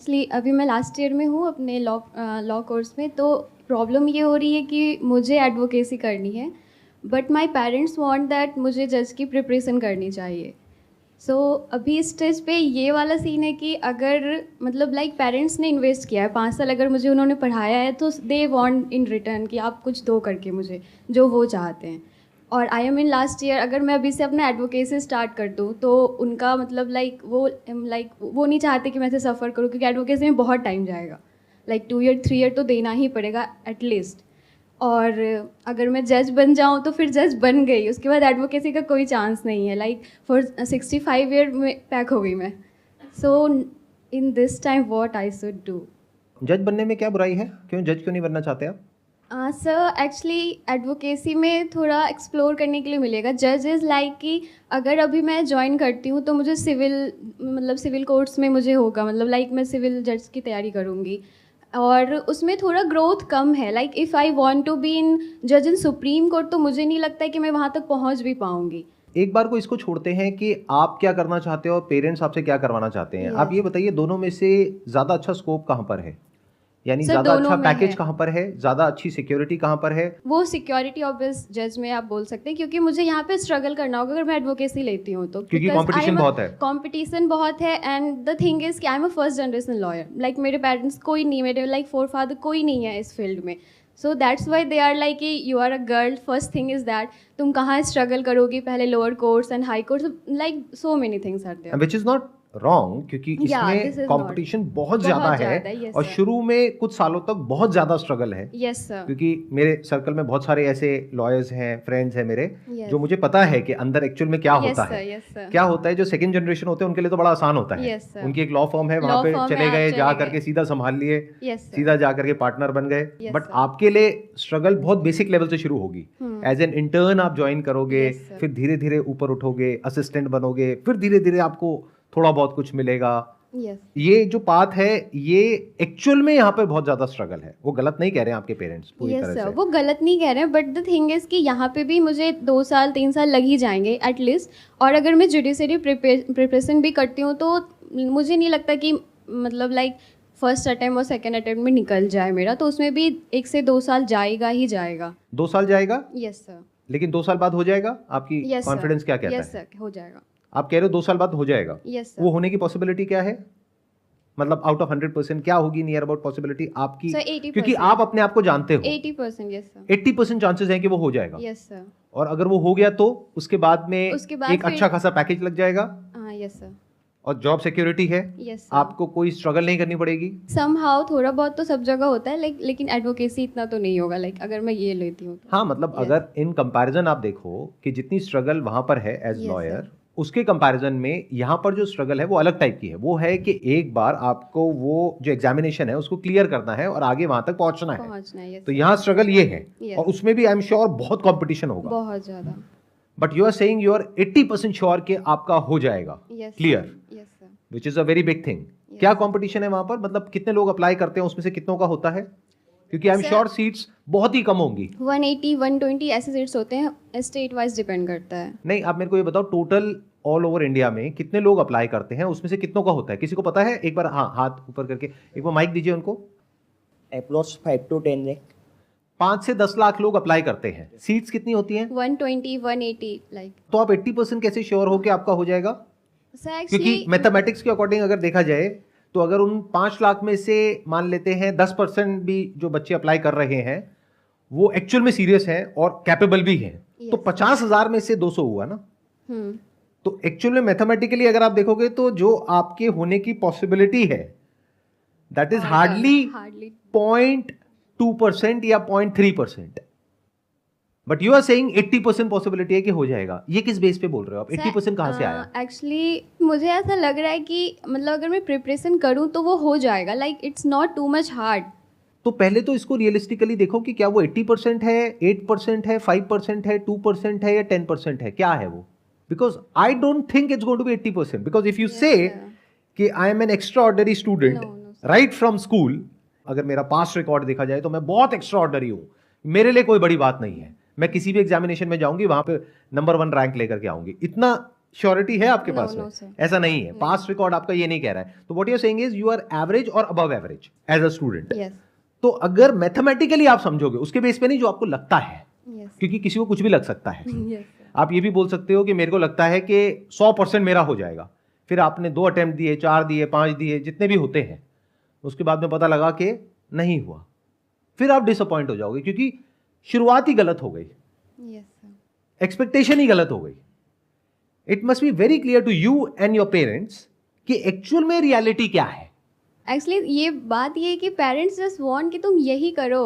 Actually अभी मैं last year में हूँ अपने लॉ कोर्स में। तो प्रॉब्लम ये हो रही है कि मुझे एडवोकेसी करनी है, but my parents want that मुझे जज की प्रिपरेशन करनी चाहिए। सो अभी इस स्टेज पे ये वाला सीन है कि अगर मतलब लाइक पेरेंट्स ने इन्वेस्ट किया है 5 साल, अगर मुझे उन्होंने पढ़ाया है तो दे वांट इन रिटर्न कि आप कुछ दो करके मुझे जो वो चाहते हैं। और I am in last year, अगर मैं अभी से अपना एडवोकेसी स्टार्ट कर दूँ तो उनका मतलब लाइक वो नहीं चाहते कि मैं ऐसे सफ़र करूँ, क्योंकि एडवोकेसी में बहुत टाइम जाएगा। लाइक 2 ईयर 3 ईयर तो देना ही पड़ेगा एटलीस्ट। और अगर मैं जज बन जाऊँ तो फिर जज बन गई, उसके बाद एडवोकेसी का कोई चांस नहीं है। लाइक फॉर 65 ईयर में पैक हो गई मैं। So in this time what I should do? जज बनने में क्या बुराई है? क्यों जज क्यों नहीं बनना चाहते आप? सर एक्चुअली एडवोकेसी में थोड़ा एक्सप्लोर करने के लिए मिलेगा। जज इज़ लाइक कि अगर अभी मैं ज्वाइन करती हूँ तो मुझे सिविल कोर्ट्स में मुझे होगा, मतलब लाइक मैं सिविल जज की तैयारी करूँगी और उसमें थोड़ा ग्रोथ कम है। Like if I want to be in जज इन सुप्रीम कोर्ट तो मुझे नहीं लगता है कि मैं वहाँ तक पहुँच भी पाऊँगी। एक बार को इसको छोड़ते हैं कि आप क्या करना चाहते हो और पेरेंट्स आपसे क्या करवाना चाहते हैं। आप ये यस बताइए, दोनों में से ज़्यादा अच्छा स्कोप कहाँ पर है? यानी सर, ज़्यादा दोनों अच्छा में पैकेज है। कहाँ पर है? ज़्यादा अच्छी सिक्योरिटी कहाँ पर है? वो सिक्योरिटी ऑब्वियस जज में आप बोल सकते हैं, क्योंकि मुझे यहाँ पे स्ट्रगल करना होगा अगर मैं एडवोकेसी लेती हूँ तो, क्योंकि बिकॉज आई कंपटीशन एम बहुत है। कंपटीशन बहुत है। एंड द थिंग इज़ कि I am a first generation lawyer. Like मेरे पेरेंट्स कोई नहीं, मेरे लाइक फोर फादर कोई नहीं है इस फील्ड में। So that's why they are like कि you are a girl, first thing is that तुम कहाँ स्ट्रगल करोगी, पहले lower courts and high courts, like so many things are there. Which is not wrong, क्योंकि या इसमें this is not. Competition बहुत ज़्यादा बहुत है ज़्यादा, यस और सर। शुरू में कुछ सालों तक बहुत ज़्यादा स्ट्रगल है। Yes sir. क्योंकि मेरे सर्कल में बहुत सारे ऐसे लॉयर्स हैं, फ्रेंड्स हैं मेरे, जो यस मुझे पता है कि अंदर एक्चुअल में क्या यस होता सर। है। Yes sir. क्या होता है, जो सेकंड जनरेशन होते हैं उनके लिए तो बड़ा आसान होता है। Yes sir. उनकी एक लॉ फर्म है, वहां लॉ पे फर्म है, चले आप गए, जा चले गए। करके सीधा संभाल लिए, यस सर। सीधा जा करके पार्टनर बन गए। Yes but sir. आपके लिए स्ट्रगल बहुत बेसिक लेवल से शुरू होगी। एज एन इंटर्न आप ज्वाइन करोगे, यस सर। फिर धीरे धीरे ऊपर उठोगे, असिस्टेंट बनोगे, फिर धीरे धीरे आपको थोड़ा बहुत कुछ मिलेगा। यस ये जो पाथ है, ये एक्चुअल में यहाँ पे बहुत ज्यादा स्ट्रगल है। वो गलत नहीं कह रहे हैं आपके पेरेंट्स पूरी यस तरह सर, से। वो गलत नहीं कह रहे हैं, बट द थिंग इज़ कि यहाँ पे भी मुझे 2 साल 3 साल लग ही जाएंगे एटलीस्ट। और अगर मैं जुडिशरी प्रिपरेशन भी करती हूँ तो मुझे नहीं लगता कि मतलब लाइक फर्स्ट अटैम्प्ट और सेकेंड अटैम्प्ट में निकल जाए मेरा, तो उसमें भी 1 से 2 साल जाएगा ही जाएगा। 2 साल जाएगा, यस सर। लेकिन 2 साल बाद हो जाएगा? आपकी यस सर। कॉन्फिडेंस क्या कहता यस है? सर, हो जाएगा। आप कह रहे हो 2 साल बाद हो जाएगा। Yes sir. वो होने की पॉसिबिलिटी क्या है? मतलब आउट ऑफ 100% क्या होगी नियर अबाउट पॉसिबिलिटी आपकी? सर क्योंकि 80%। आप अपने आप को जानते हो। 80%। Yes sir. 80% चांसेस हैं कि वो हो जाएगा। Yes sir. और अगर वो हो गया तो उसके बाद में उसके बाद एक फिर अच्छा खासा पैकेज लग जाएगा हाँ यस सर। और जॉब सिक्योरिटी है। Yes sir. आपको कोई स्ट्रगल नहीं करनी पड़ेगी। समहाउ थोड़ा बहुत तो सब जगह होता है, लेकिन एडवोकेसी इतना तो नहीं होगा, लाइक अगर मैं ये लेती हूँ तो। हाँ, मतलब Yes. अगर इन कंपैरिजन आप देखो कि जितनी स्ट्रगल वहां पर है एज Yes, लॉयर, sir. उसके कंपैरिजन में यहाँ पर जो स्ट्रगल है वो अलग टाइप की है। वो है कि एक बार आपको वो जो एग्जामिनेशन है उसको क्लियर करना है और आगे वहां तक पहुंचना है। पहुंचना है। तो यहाँ स्ट्रगल ये है। Yes. और उसमें भी आई एम श्योर बहुत कंपटीशन होगा। बहुत ज़्यादा। But you are saying you are 80% sure कि आपका हो जाएगा yes clear, yes sir. Which is a very big thing. क्या कंपटीशन है वहां पर? मतलब कितने लोग अप्लाई करते हैं, उसमें से कितनों का होता है? क्योंकि I am Sir, sure seats बहुत ही कम होंगी। 180 120 ऐसे सीट्स होते हैं, स्टेट वाइज डिपेंड करता है। नहीं, आप मेरे को ये बताओ, टोटल ऑल ओवर इंडिया में कितने लोग अप्लाई करते हैं, उसमें से कितनों का होता है? किसी को पता है? एक बार हाँ, हाथ ऊपर करके एक बार माइक दीजिए उनको। Approx 5 to 10 lakh. 5 से 10 लाख लोग अप्लाई करते हैं। सीट्स कितनी होती हैं? 120 180 लाइक। तो आप 80% कैसे श्योर हो कि आपका हो जाएगा? सर क्योंकि एक्चुअली मैथमेटिक्स के अकॉर्डिंग अगर देखा जाए तो अगर उन 5 लाख में से मान लेते हैं 10% भी जो बच्चे अप्लाई कर रहे हैं वो एक्चुअल में सीरियस हैं और कैपेबल भी हैं, तो Yes. 50,000 में से 200 हुआ ना। हम्म। तो एक्चुअल में मैथमेटिकली अगर आप देखोगे तो जो आपके होने की पॉसिबिलिटी है दैट इज हार्डली 0.2% या 0.3%। But you are saying 80% possibility है कि हो जाएगा। ये किस बेस पे बोल रहे हो आप? 80% कहां से आया? एक्चुअली मुझे ऐसा लग रहा है कि मतलब अगर मैं प्रिपरेशन करूँ तो वो हो जाएगा, like it's not too much hard. तो पहले तो इसको रियलिस्टिकली देखो कि क्या वो 80% है, 8% है, 5% है, 2% है या 10% है, क्या है वो? Because I don't think it's going to be 80%। Because if you say कि I am an extraordinary student No, no, sir. Right from school, अगर मेरा पास्ट रिकॉर्ड देखा जाए तो मैं बहुत एक्स्ट्रा ऑर्डिनरी हूं। मेरे लिए कोई बड़ी बात नहीं है, मैं किसी भी एग्जामिनेशन में जाऊंगी वहां पे नंबर 1 रैंक लेकर के आऊंगी। इतना श्योरिटी है आपके No, पास no, में? sir. ऐसा नहीं है, पास्ट रिकॉर्ड आपका ये नहीं कह रहा है। तो what you are saying is you are average और above average as a student. Yes तो अगर मैथमेटिकली आप समझोगे, उसके बेस पे नहीं जो आपको लगता है, यस क्योंकि किसी को कुछ भी लग सकता है। यस आप ये भी बोल सकते हो कि मेरे को लगता है कि 100% मेरा हो जाएगा, फिर आपने 2 अटेम्प्ट दिए, 4 दिए, 5 दिए, जितने भी होते हैं, उसके बाद में पता लगा कि नहीं हुआ, फिर आप डिसअपॉइंट हो जाओगे, क्योंकि शुरुआत ही गलत हो गई, यस सर एक्सपेक्टेशन ही गलत हो गई। It must be very clear to you and your parents कि एक्चुअल में रियलिटी क्या है। एक्चुअली ये बात ये है कि पेरेंट्स जस्ट वांट कि तुम यही करो।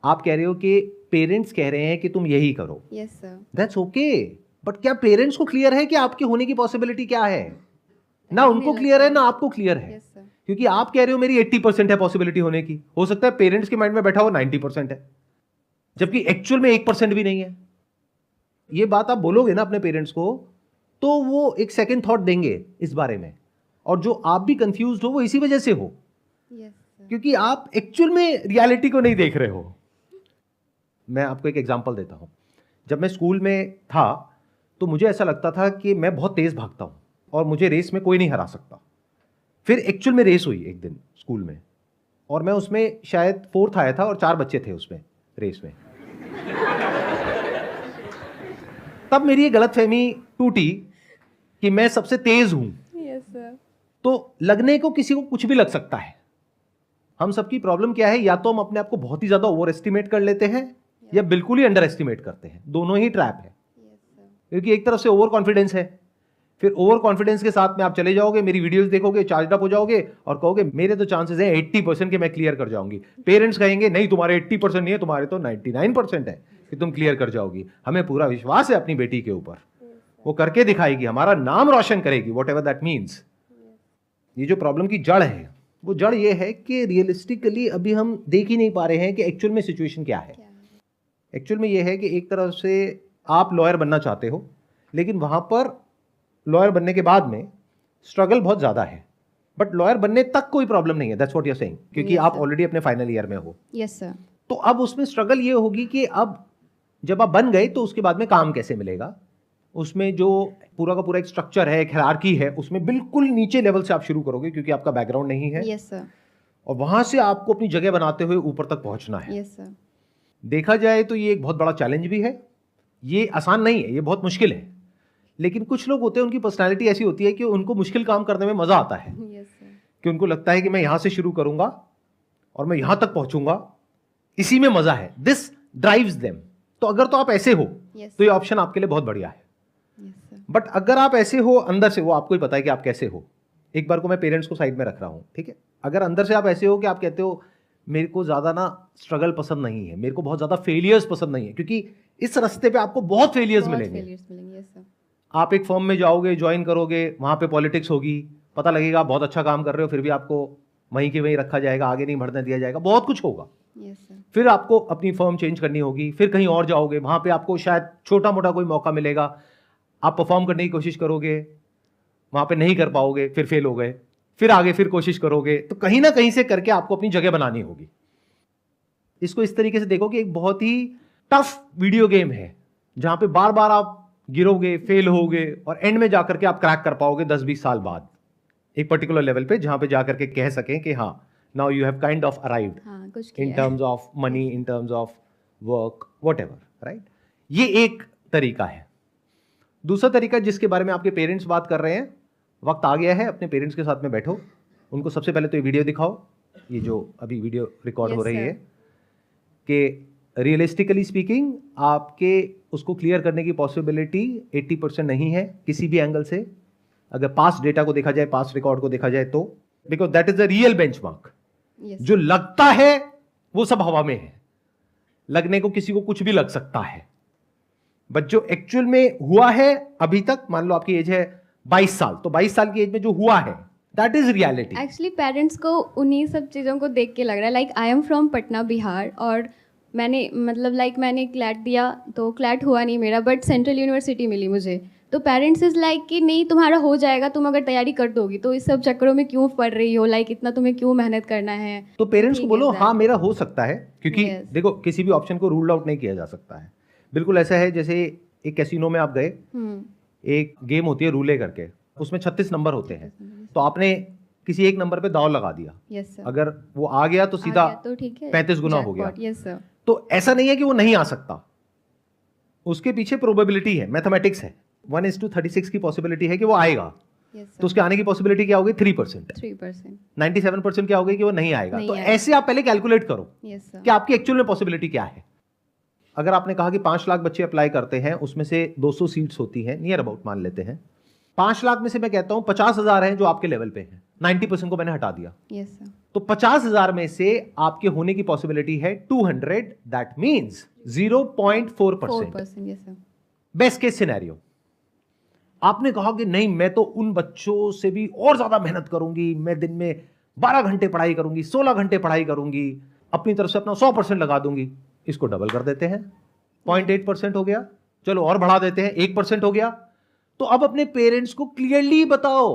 आप कह रहे हो कि पेरेंट्स कह रहे हैं कि तुम यही करो, yes sir that's okay, but क्या पेरेंट्स को क्लियर है कि आपके होने की पॉसिबिलिटी क्या है? ना उनको क्लियर है ना आपको क्लियर है। यस सर क्योंकि आप कह रहे हो मेरी 80% है पॉसिबिलिटी होने की, हो सकता है पेरेंट्स के माइंड में बैठा हो 90% है, जबकि एक्चुअल में 1% भी नहीं है। ये बात आप बोलोगे ना अपने पेरेंट्स को, तो वो एक सेकंड थॉट देंगे इस बारे में, और जो आप भी कंफ्यूज्ड हो वो इसी वजह से हो, यस सर क्योंकि आप एक्चुअल में रियलिटी को नहीं देख रहे हो। मैं आपको एक एग्जांपल देता हूं। जब मैं स्कूल में था तो मुझे ऐसा लगता था कि मैं बहुत तेज भागता हूं और मुझे रेस में कोई नहीं हरा सकता। फिर एक्चुअल में रेस हुई एक दिन स्कूल में, और मैं उसमें शायद 4th आया था और 4 बच्चे थे उसमें रेस में। तब मेरी ये गलतफहमी टूटी कि मैं सबसे तेज हूं। यस सर तो लगने को किसी को कुछ भी लग सकता है। हम सबकी प्रॉब्लम क्या है, या तो हम अपने आप को बहुत ही ज्यादा ओवर एस्टिमेट कर लेते हैं या बिल्कुल ही अंडर एस्टिमेट करते हैं। दोनों ही ट्रैप है, यस सर क्योंकि एक तरफ से ओवर कॉन्फिडेंस है, फिर ओवर कॉन्फिडेंस के साथ में आप चले जाओगे, मेरी वीडियोस देखोगे, चार्ज अप हो जाओगे और कहोगे मेरे तो चांसेस हैं 80% के मैं क्लियर कर जाऊंगी। पेरेंट्स कहेंगे नहीं तुम्हारे 80% नहीं है, तुम्हारे तो 99% है कि तुम क्लियर कर जाओगी। हमें पूरा विश्वास है अपनी बेटी के ऊपर, वो करके दिखाएगी, हमारा नाम रोशन करेगी, वॉट एवर दैट मीन्स। ये जो प्रॉब्लम की जड़ है, वो जड़ ये है कि रियलिस्टिकली अभी हम देख ही नहीं पा रहे हैं कि एक्चुअल में सिचुएशन क्या है। क्या है? एक्चुअल में ये है कि एक तरफ से आप लॉयर बनना चाहते हो, लेकिन वहाँ पर लॉयर बनने के बाद में स्ट्रगल बहुत ज़्यादा है, बट लॉयर बनने तक कोई प्रॉब्लम नहीं है, that's what you are saying, क्योंकि Yes, आप sir. ऑलरेडी अपने फाइनल ईयर में हो। यस सर तो अब उसमें स्ट्रगल ये होगी कि अब जब आप बन गए तो उसके बाद में काम कैसे मिलेगा। उसमें जो पूरा का पूरा एक स्ट्रक्चर है, एक हायरार्की है, उसमें बिल्कुल नीचे लेवल से आप शुरू करोगे, क्योंकि आपका बैकग्राउंड नहीं है, यस सर और वहां से आपको अपनी जगह बनाते हुए ऊपर तक पहुंचना है। यस सर देखा जाए तो ये एक बहुत बड़ा चैलेंज भी है, ये आसान नहीं है, ये बहुत मुश्किल है। लेकिन कुछ लोग होते हैं, उनकी पर्सनालिटी ऐसी होती है कि उनको मुश्किल काम करने में मजा आता है, यस सर कि उनको लगता है कि मैं यहां से शुरू करूंगा और मैं यहां तक पहुंचूंगा, इसी में मजा है, दिस ड्राइव्स देम। तो अगर तो आप ऐसे हो यस तो ये ऑप्शन आपके लिए बहुत बढ़िया है। यस सर बट अगर आप ऐसे हो अंदर से, वो आपको ही पता है कि आप कैसे हो। एक बार को मैं पेरेंट्स को साइड में रख रहा हूं, ठीक है। अगर अंदर से आप ऐसे हो कि आप कहते हो मेरे को ज्यादा ना स्ट्रगल पसंद नहीं है, मेरे को बहुत ज्यादा फेलियर्स पसंद नहीं है, क्योंकि इस रास्ते पे आपको बहुत फेलियर्स मिलेंगे। यस सर आप एक फर्म में जाओगे, ज्वाइन करोगे, वहां पे पॉलिटिक्स होगी, पता लगेगा आप बहुत अच्छा काम कर रहे हो, फिर भी आपको वहीं के वहीं रखा जाएगा, आगे नहीं बढ़ने दिया जाएगा, बहुत कुछ होगा। यस सर फिर आपको अपनी फर्म चेंज करनी होगी, फिर कहीं और जाओगे, वहां पे आपको शायद छोटा मोटा कोई मौका मिलेगा, आप परफॉर्म करने की कोशिश करोगे, वहां पे नहीं कर पाओगे, फिर फेल हो गए, फिर आगे फिर कोशिश करोगे, तो कहीं ना कहीं से करके आपको अपनी जगह बनानी होगी। इसको इस तरीके से देखो कि एक बहुत ही टफ वीडियो गेम है, जहां पे बार बार आप गिरोगे, फेल होगे, और एंड में जाकर के आप क्रैक कर पाओगे 10-20 साल बाद एक पर्टिकुलर लेवल पे, जहां पे जाकर के कह सकें कि हाँ now you have kind of arrived हाँ कुछ इन किया terms of money, in terms of work, whatever, right. ये एक तरीका है। दूसरा तरीका जिसके बारे में आपके पेरेंट्स बात कर रहे हैं, वक्त आ गया है, अपने पेरेंट्स के साथ में बैठो, उनको सबसे पहले तो ये वीडियो दिखाओ, ये जो अभी वीडियो रिकॉर्ड Yes, हो रही sir. है, कि रियलिस्टिकली स्पीकिंग आपके उसको क्लियर करने की पॉसिबिलिटी 80% नहीं है किसी भी एंगल से। अगर पास्ट डेटा को देखा जाए, पास्ट रिकॉर्ड को देखा जाए तो, because that is a real benchmark. Yes जो लगता है वो सब हवा में है, लगने को किसी को कुछ भी लग सकता है, बट जो एक्चुअल में हुआ है अभी तक, मान लो आपकी एज है 22 साल, तो 22 साल की एज में जो हुआ है that is reality. Actually parents को उन्हीं सब चीज़ों को देख के लग रहा है, like I am from Patna Bihar, और मैंने मतलब लाइक मैंने क्लैट दिया तो क्लैट हुआ नहीं मेरा, बट सेंट्रल यूनिवर्सिटी मिली मुझे। तो पेरेंट्स इज़ लाइक कि नहीं तुम्हारा हो जाएगा, तुम अगर तैयारी कर दोगी, तो इस सब चक्करों में क्यों पढ़ रही हो, लाइक इतना तुम्हें क्यों मेहनत करना है। तो पेरेंट्स को ठीक बोलो है, हाँ मेरा हो सकता है, क्योंकि Yes. देखो किसी भी ऑप्शन को रूल आउट नहीं किया जा सकता है। बिल्कुल ऐसा है जैसे एक कैसीनो में आप गए, एक गेम होती है रूले करके, उसमें 36 नंबर होते हैं, तो आपने किसी एक नंबर पे दाव लगा दिया, यस सर, अगर वो आ गया तो सीधा तो ठीक है, 35 गुना हो गया। यस सर, तो ऐसा नहीं है कि वो नहीं आ सकता, उसके पीछे प्रोबेबिलिटी है, मैथमेटिक्स है। 1:36 की पॉसिबिलिटी है कि वो आएगा, यस तो उसके आने की पॉसिबिलिटी क्या होगी? 3%। 3%, 97% क्या होगी कि वो नहीं आएगा। नहीं तो आएगा। ऐसे आप पहले कैलकुलेट करो यस सर, कि आपकी एक्चुअल में पॉसिबिलिटी क्या है। अगर आपने कहा कि 5 लाख बच्चे अप्लाई करते हैं, उसमें से 200 सीट्स होती हैं, नियर अबाउट मान लेते हैं, 5 लाख में से मैं कहता हूं 50,000 हैं जो आपके लेवल पे हैं, 90% को मैंने हटा दिया, यस सर, तो 50,000 में से आपके होने की पॉसिबिलिटी है 200, that means 0.4%। 4%, yes sir, best case scenario. आपने कहा कि नहीं, मैं तो उन बच्चों से भी और ज्यादा मेहनत करूंगी, मैं दिन में 12 घंटे पढ़ाई करूंगी, 16 घंटे पढ़ाई करूंगी, अपनी तरफ से अपना 100% लगा दूंगी। इसको डबल कर देते हैं, 0.8% हो गया, चलो और बढ़ा देते हैं, 1% हो गया। तो अब अपने पेरेंट्स को क्लियरली बताओ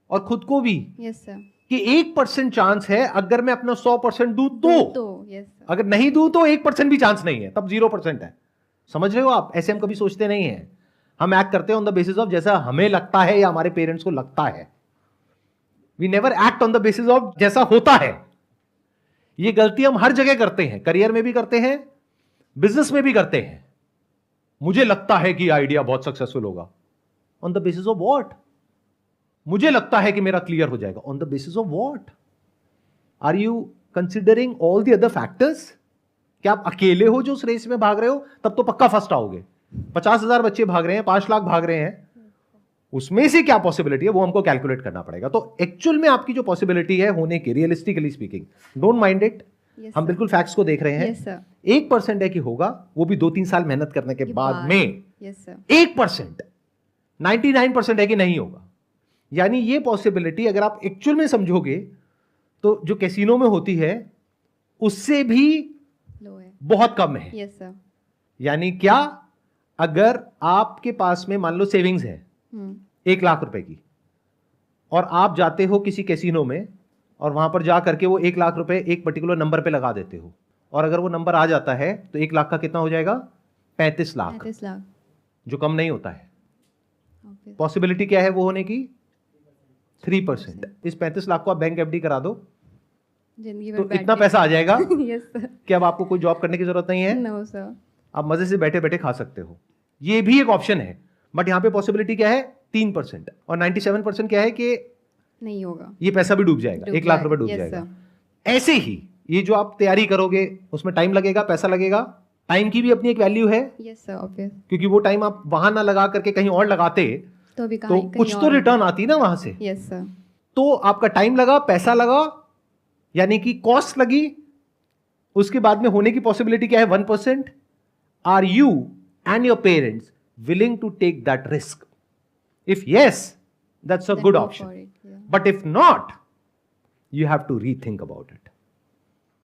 और खुद को भी यस सर, कि 1% चांस है, अगर मैं अपना 100% दूं तो, यस सर, अगर नहीं दूं तो 1% भी चांस नहीं है, तब 0% है। समझ रहे हो आप? ऐसे हम कभी सोचते नहीं है, हम एक्ट करते हैं ऑन द बेसिस ऑफ जैसा हमें लगता है या हमारे पेरेंट्स को लगता है। We never act on the basis of जैसा होता है। ये गलती हम हर जगह करते हैं, करियर में भी करते हैं, बिजनेस में भी करते हैं। मुझे लगता है कि आइडिया बहुत सक्सेसफुल होगा, on the basis of what? मुझे लगता है कि मेरा क्लियर हो जाएगा, on the basis of what? Are you considering all the other factors? क्या आप अकेले हो जो उस रेस में भाग रहे हो? तब तो पक्का फर्स्ट आओगे। 50,000 बच्चे भाग रहे हैं, 5 लाख भाग रहे हैं, उसमें से क्या पॉसिबिलिटी है वो हमको कैलकुलेट करना पड़ेगा। तो एक्चुअल में आपकी जो पॉसिबिलिटी है होने की, realistically speaking, don't mind it, हम बिल्कुल फैक्ट्स को देख रहे हैं। यस सर, 1% है कि होगा, वो भी 2-3 साल मेहनत करने के बाद में। यस सर, 1%, 99% है कि नहीं होगा। यानी ये पॉसिबिलिटी अगर आप एक्चुअल में समझोगे तो जो कैसीनो में होती है उससे भी लो है, बहुत कम है। यस सर, यानी क्या? अगर आपके पास में मान लो सेविंग्स है 1 लाख रुपए की, और आप जाते हो किसी कैसीनो में और वहां पर जा करके वो 1 लाख रुपए एक पर्टिकुलर नंबर पे लगा देते हो, और अगर वो नंबर आ जाता है तो 1 लाख का कितना हो जाएगा? 35 लाख, 35 लाख, जो कम नहीं होता है। ओके, पॉसिबिलिटी क्या है वो होने की? 3%। इस 35 लाख को आप बैंक एफडी करा दो जिंदगी तो भर बैठ इतना के- पैसा आ जाएगा यस सर, कि अब आपको कोई जॉब करने की जरूरत नहीं है, नो सर, आप मजे से बैठे बैठे खा सकते हो। ये भी एक ऑप्शन है, बट यहां पे पॉसिबिलिटी क्या है? 3%। और 97% क्या है कि नहीं होगा, ये पैसा भी डूब जाएगा, डूब 1 लाख रुपए डूब yes, जाएगा। sir. ऐसे ही ये जो आप तैयारी करोगे उसमें टाइम लगेगा, पैसा लगेगा, टाइम की भी अपनी एक वैल्यू है, यस सर, ऑब्वियस, क्योंकि वो टाइम आप वहां ना लगा करके कहीं और लगाते तो अभी तो कहीं कुछ तो रिटर्न आती ना वहां से। यस सर, तो आपका टाइम लगा, पैसा लगा, यानी कि कॉस्ट लगी, उसके बाद में होने की पॉसिबिलिटी क्या है? 1%। Are you and your parents willing to take that risk? If yes, that's a Then good go option, for it, yeah. But if not, you have to rethink about it.